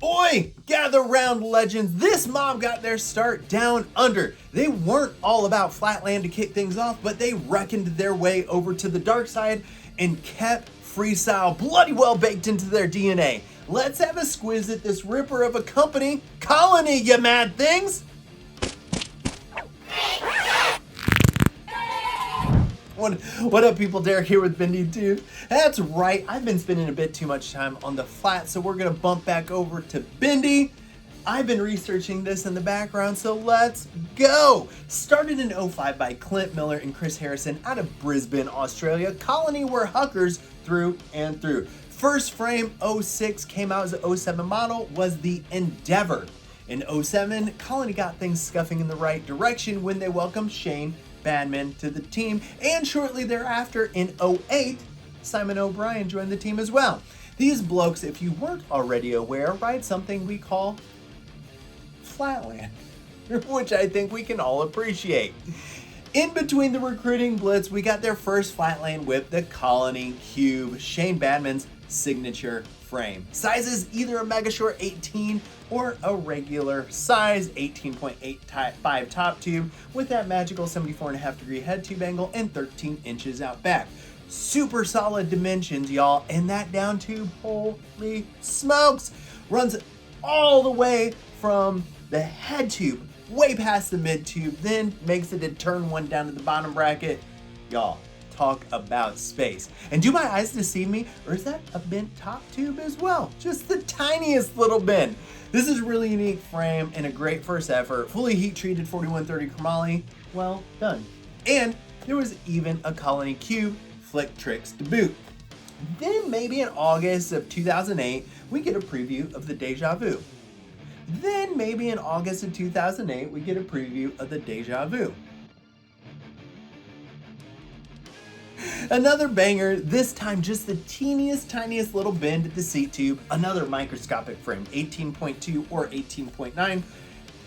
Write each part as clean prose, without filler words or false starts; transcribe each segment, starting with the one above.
Oi! Gather round, legends. This mob got their start down under. They weren't all about flatland to kick things off, but they reckoned their way over to the dark side and kept freestyle bloody well baked into their DNA. Let's have a squiz at this ripper of a company. Colony, you mad things! What up, people? Derek here with benDy too. That's right, I've been spending a bit too much time on the flat, so we're gonna bump back over to benDy. I've been researching this in the background, so let's go. Started in '05 by Clint Miller and Chris Harrison out of Brisbane, Australia. Colony were huckers through and through. First frame '06 came out as an '07 model, was the Endeavor. In '07, Colony got things scuffing in the right direction when they welcomed Shane Badman to the team, and shortly thereafter in '08, Simon O'Brien joined the team as well. These blokes, if you weren't already aware, ride something we call flatland, which I think we can all appreciate. In between the recruiting blitz, we got their first flatland whip, the Colony Cube, Shane Badman's signature frame. Sizes either a Mega Short 18 or a regular size 18.85 top tube with that magical 74.5 degree head tube angle and 13 inches out back. Super solid dimensions, y'all, and that down tube, holy smokes, runs all the way from the head tube way past the mid tube, then makes it a turn one down to the bottom bracket. Y'all, talk about space. And do my eyes deceive me, or is that a bent top tube as well? Just the tiniest little bend. This is a really unique frame and a great first effort. Fully heat treated 4130 chromoly, well done. And there was even a Colony Cube flick tricks to boot. Then maybe in August of 2008, we get a preview of the Deja Vu. Then maybe in August of 2008, we get a preview of the Deja Vu. Another banger, this time just the tiniest little bend at the seat tube. Another microscopic frame, 18.2 or 18.9.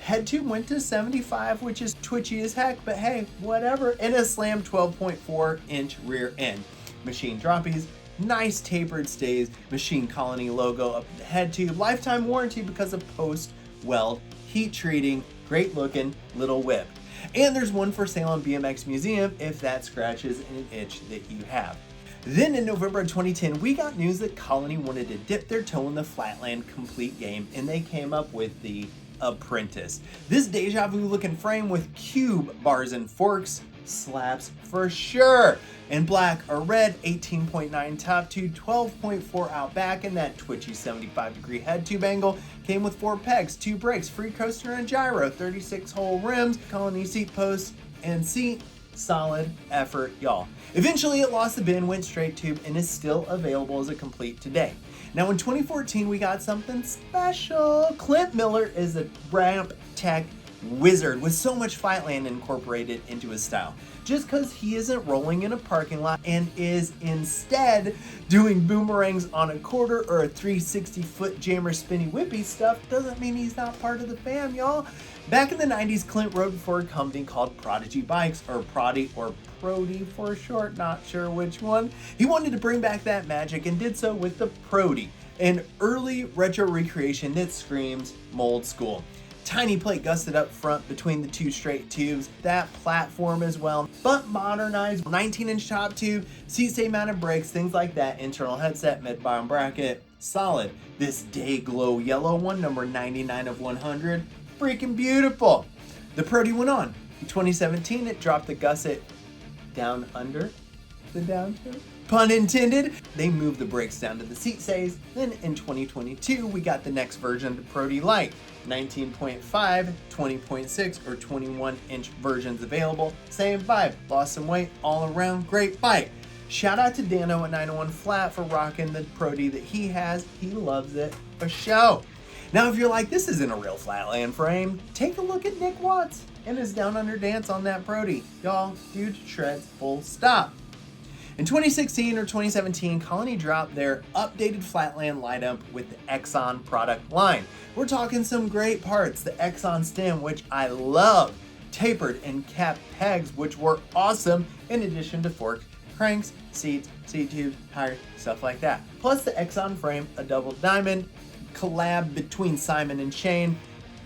Head tube went to 75, which is twitchy as heck, but hey, whatever. And a slam 12.4 inch rear end. Machine droppies, nice tapered stays, Machine Colony logo up the head tube. Lifetime warranty because of post weld heat treating. Great looking little whip. And there's one for sale on BMX Museum if that scratches an itch that you have. Then in November of 2010, we got news that Colony wanted to dip their toe in the flatland complete game, and they came up with the Apprentice. This Deja Vu looking frame with cube bars and forks slaps for sure. In black or red, 18.9 top tube, 12.4 out back, and that twitchy 75 degree head tube angle came with 4 pegs, 2 brakes, free coaster and gyro, 36 hole rims, Colony seat posts, and seat. Solid effort, y'all. Eventually it lost the bin, went straight tube, and is still available as a complete today. Now in 2014, we got something special. Clint Miller is a ramp tech wizard with so much flatland incorporated into his style. Just because he isn't rolling in a parking lot and is instead doing boomerangs on a quarter or a 360 foot jammer spinny whippy stuff doesn't mean he's not part of the fam, y'all. Back in the 90s, Clint rode for a company called Prodigy Bikes, or Proddy, or Prody for short, not sure which one. He wanted to bring back that magic and did so with the Prody, an early retro recreation that screams mold school. Tiny plate gusset up front between the 2 straight tubes, that platform as well, but modernized 19-inch top tube, seat stay mounted brakes, things like that, internal headset, mid-bottom bracket, solid. This day glow yellow one, number 99 of 100, freaking beautiful. The Prody went on. In 2017, it dropped the gusset down under the down tube. Pun intended. They moved the brakes down to the seat stays. Then in 2022, we got the next version of the Prody Lite. 19.5, 20.6, or 21-inch versions available. Same vibe. Lost some weight all around. Great bike. Shout out to Dano at 901 Flat for rocking the Prody that he has. He loves it for show. Now, if you're like, this isn't a real flatland frame, take a look at Nick Watts and his Down Under dance on that Prody. Y'all, dude shreds full stop. In 2016 or 2017, Colony dropped their updated flatland lineup with the Exxon product line. We're talking some great parts, the Exxon stem, which I love, tapered and capped pegs, which were awesome, in addition to forks, cranks, seats, seat tubes, tires, stuff like that. Plus the Exxon frame, a double diamond, collab between Simon and Shane.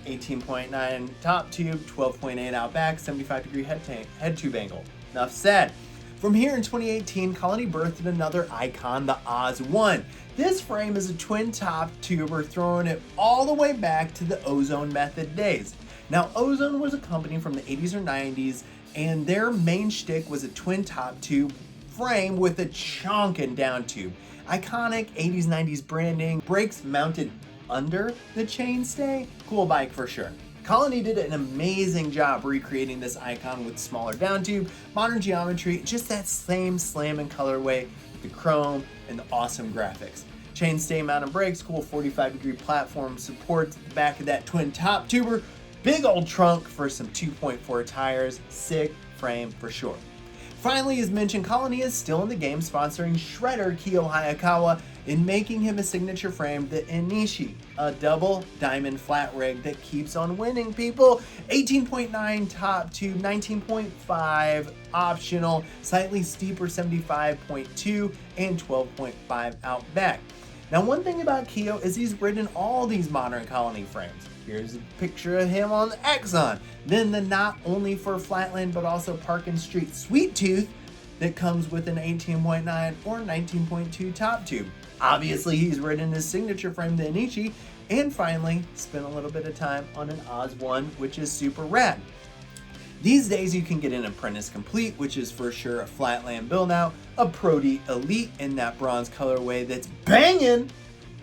18.9 top tube, 12.8 out back, 75-degree head tube angle. Enough said. From here in 2018, Colony birthed another icon, the Oz 1. This frame is a twin top tuber, throwing it all the way back to the Ozone Method days. Now, Ozone was a company from the 80s or 90s, and their main shtick was a twin top tube frame with a chonkin down tube. Iconic 80s, 90s branding, brakes mounted under the chainstay. Cool bike for sure. Colony did an amazing job recreating this icon with smaller down tube, modern geometry, just that same slamming colorway with the chrome and the awesome graphics. Chainstay mounted brakes, cool 45-degree platform supports at the back of that twin top tuber, big old trunk for some 2.4 tires, sick frame for sure. Finally, as mentioned, Colony is still in the game, sponsoring shredder Kiyo Hayakawa in making him a signature frame, the Enishi, a double diamond flat rig that keeps on winning, people. 18.9 top tube, 19.5 optional, slightly steeper 75.2 and 12.5 out back. Now, one thing about Kiyo is he's ridden all these modern Colony frames. Here's a picture of him on the Exxon. Then the not only for flatland but also park and street sweet tooth that comes with an 18.9 or 19.2 top tube. Obviously, he's ridden his signature frame, the Enishi, and finally spent a little bit of time on an Oz 1, which is super rad. These days, you can get an Apprentice Complete, which is for sure a flatland build out, a Pro-D Elite in that bronze colorway that's banging.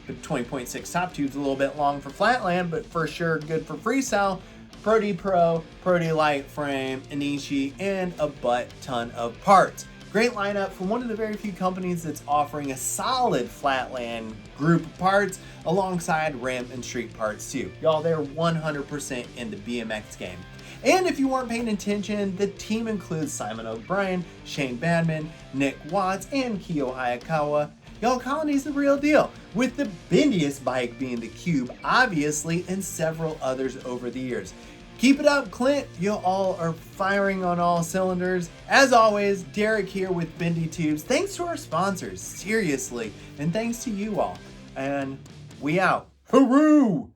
The 20.6 top tube's a little bit long for flatland, but for sure good for freestyle. Pro-D Pro, Pro-D Light frame, Enishi, and a butt ton of parts. Great lineup from one of the very few companies that's offering a solid flatland group of parts alongside ramp and street parts too. Y'all, they're 100% in the BMX game. And if you weren't paying attention, the team includes Simon O'Brien, Shane Badman, Nick Watts, and Kiyo Hayakawa. Y'all, Colony's the real deal, with the bendiest bike being the Cube, obviously, and several others over the years. Keep it up, Clint. You all are firing on all cylinders. As always, Derek here with benDy Tubes. Thanks to our sponsors, seriously, and thanks to you all. And we out. Hooroo!